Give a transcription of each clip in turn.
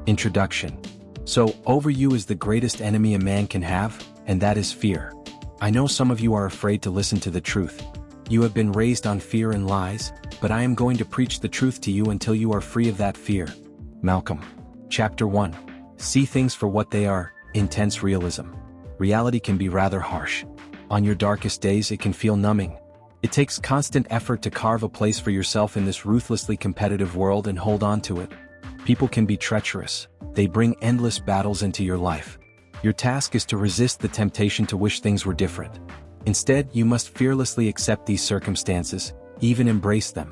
Introduction. So, over you is the greatest enemy a man can have, and that is fear. I know some of you are afraid to listen to the truth. You have been raised on fear and lies, but I am going to preach the truth to you until you are free of that fear. Malcolm. Chapter 1. See things for what they are, intense realism. Reality can be rather harsh. On your darkest days it can feel numbing. It takes constant effort to carve a place for yourself in this ruthlessly competitive world and hold on to it. People can be treacherous. They bring endless battles into your life. Your task is to resist the temptation to wish things were different. Instead, you must fearlessly accept these circumstances, even embrace them.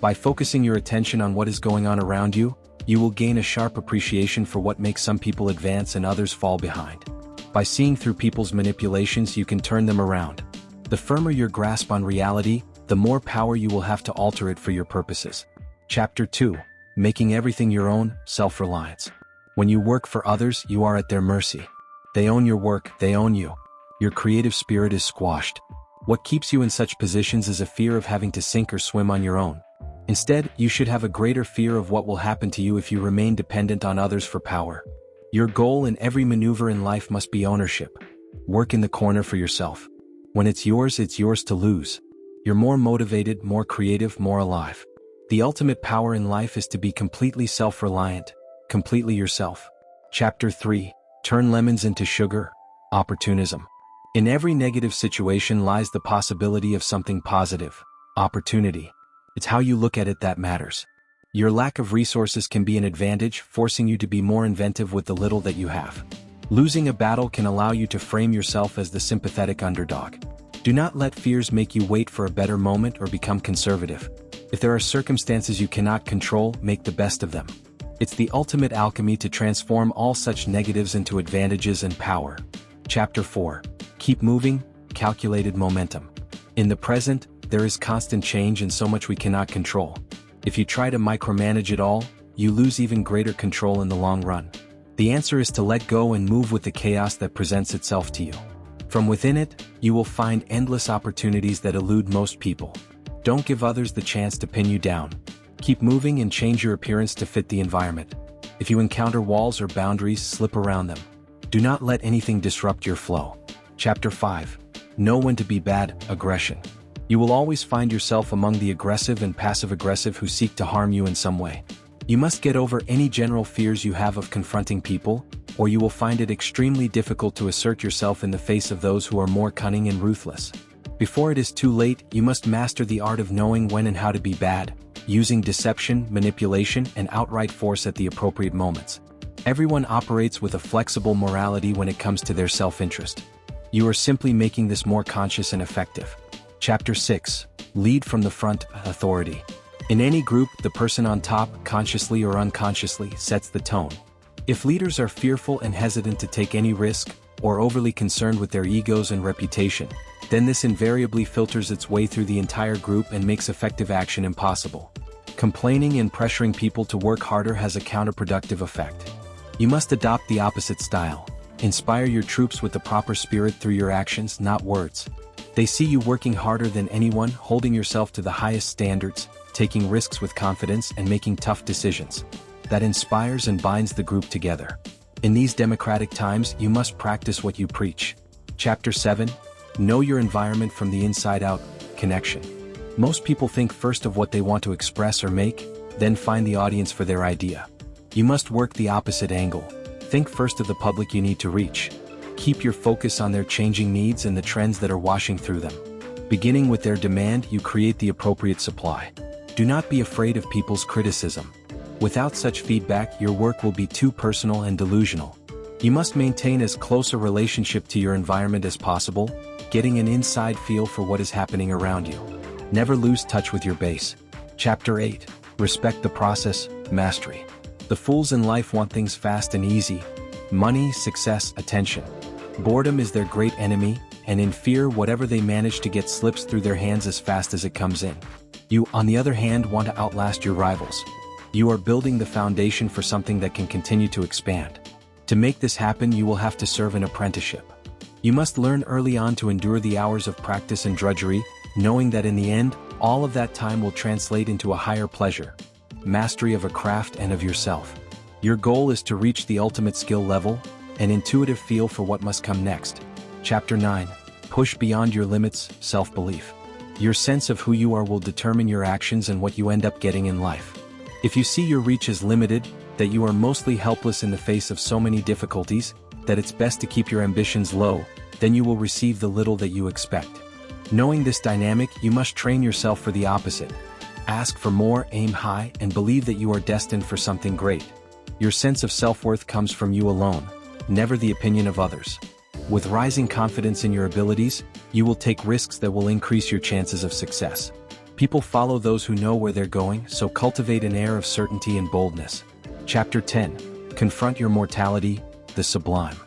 By focusing your attention on what is going on around you, you will gain a sharp appreciation for what makes some people advance and others fall behind. By seeing through people's manipulations, you can turn them around. The firmer your grasp on reality, the more power you will have to alter it for your purposes. Chapter 2. Making everything your own, self-reliance. When you work for others, you are at their mercy. They own your work, they own you. Your creative spirit is squashed. What keeps you in such positions is a fear of having to sink or swim on your own. Instead, you should have a greater fear of what will happen to you if you remain dependent on others for power. Your goal in every maneuver in life must be ownership. Work in the corner for yourself. When it's yours to lose. You're more motivated, more creative, more alive. The ultimate power in life is to be completely self-reliant, completely yourself. Chapter 3. Turn lemons into sugar. Opportunism. In every negative situation lies the possibility of something positive. Opportunity. It's how you look at it that matters. Your lack of resources can be an advantage, forcing you to be more inventive with the little that you have. Losing a battle can allow you to frame yourself as the sympathetic underdog. Do not let fears make you wait for a better moment or become conservative. If there are circumstances you cannot control, make the best of them. It's the ultimate alchemy to transform all such negatives into advantages and power. Chapter 4. Keep moving, calculated momentum. In the present, there is constant change and so much we cannot control. If you try to micromanage it all, you lose even greater control in the long run. The answer is to let go and move with the chaos that presents itself to you. From within it, you will find endless opportunities that elude most people. Don't give others the chance to pin you down. Keep moving and change your appearance to fit the environment. If you encounter walls or boundaries, slip around them. Do not let anything disrupt your flow. Chapter 5. Know when to be bad. Aggression. You will always find yourself among the aggressive and passive-aggressive who seek to harm you in some way. You must get over any general fears you have of confronting people, or you will find it extremely difficult to assert yourself in the face of those who are more cunning and ruthless. Before it is too late, you must master the art of knowing when and how to be bad, using deception, manipulation, and outright force at the appropriate moments. Everyone operates with a flexible morality when it comes to their self-interest. You are simply making this more conscious and effective. Chapter 6. Lead from the front. Authority. In any group, the person on top, consciously or unconsciously, sets the tone. If leaders are fearful and hesitant to take any risk, or overly concerned with their egos and reputation, then this invariably filters its way through the entire group and makes effective action impossible. Complaining and pressuring people to work harder has a counterproductive effect. You must adopt the opposite style. Inspire your troops with the proper spirit through your actions, not words. They see you working harder than anyone, holding yourself to the highest standards, taking risks with confidence, and making tough decisions. That inspires and binds the group together. In these democratic times, you must practice what you preach. Chapter 7. Know your environment from the inside out. Connection. Most people think first of what they want to express or make, then find the audience for their idea. You must work the opposite angle. Think first of the public you need to reach. Keep your focus on their changing needs and the trends that are washing through them. Beginning with their demand, you create the appropriate supply. Do not be afraid of people's criticism. Without such feedback, your work will be too personal and delusional. You must maintain as close a relationship to your environment as possible, getting an inside feel for what is happening around you. Never lose touch with your base. Chapter 8. Respect the process. Mastery. The fools in life want things fast and easy. Money, success, attention. Boredom is their great enemy, and in fear, whatever they manage to get slips through their hands as fast as it comes in. You, on the other hand, want to outlast your rivals. You are building the foundation for something that can continue to expand. To make this happen, you will have to serve an apprenticeship. You must learn early on to endure the hours of practice and drudgery, knowing that in the end, all of that time will translate into a higher pleasure. Mastery of a craft and of yourself. Your goal is to reach the ultimate skill level, an intuitive feel for what must come next. Chapter 9. Push beyond your limits, self-belief. Your sense of who you are will determine your actions and what you end up getting in life. If you see your reach as limited, that you are mostly helpless in the face of so many difficulties, that it's best to keep your ambitions low, then you will receive the little that you expect. Knowing this dynamic, you must train yourself for the opposite. Ask for more, aim high, and believe that you are destined for something great. Your sense of self-worth comes from you alone, never the opinion of others. With rising confidence in your abilities, you will take risks that will increase your chances of success. People follow those who know where they're going, so cultivate an air of certainty and boldness. Chapter 10. Confront your mortality, the sublime.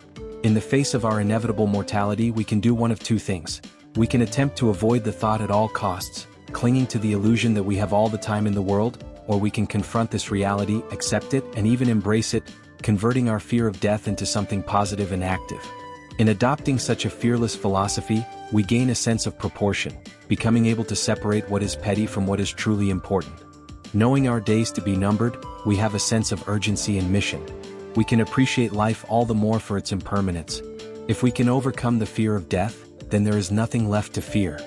In the face of our inevitable mortality, we can do one of two things. We can attempt to avoid the thought at all costs, clinging to the illusion that we have all the time in the world, or we can confront this reality, accept it, and even embrace it, converting our fear of death into something positive and active. In adopting such a fearless philosophy, we gain a sense of proportion, becoming able to separate what is petty from what is truly important. Knowing our days to be numbered, we have a sense of urgency and mission. We can appreciate life all the more for its impermanence. If we can overcome the fear of death, then there is nothing left to fear.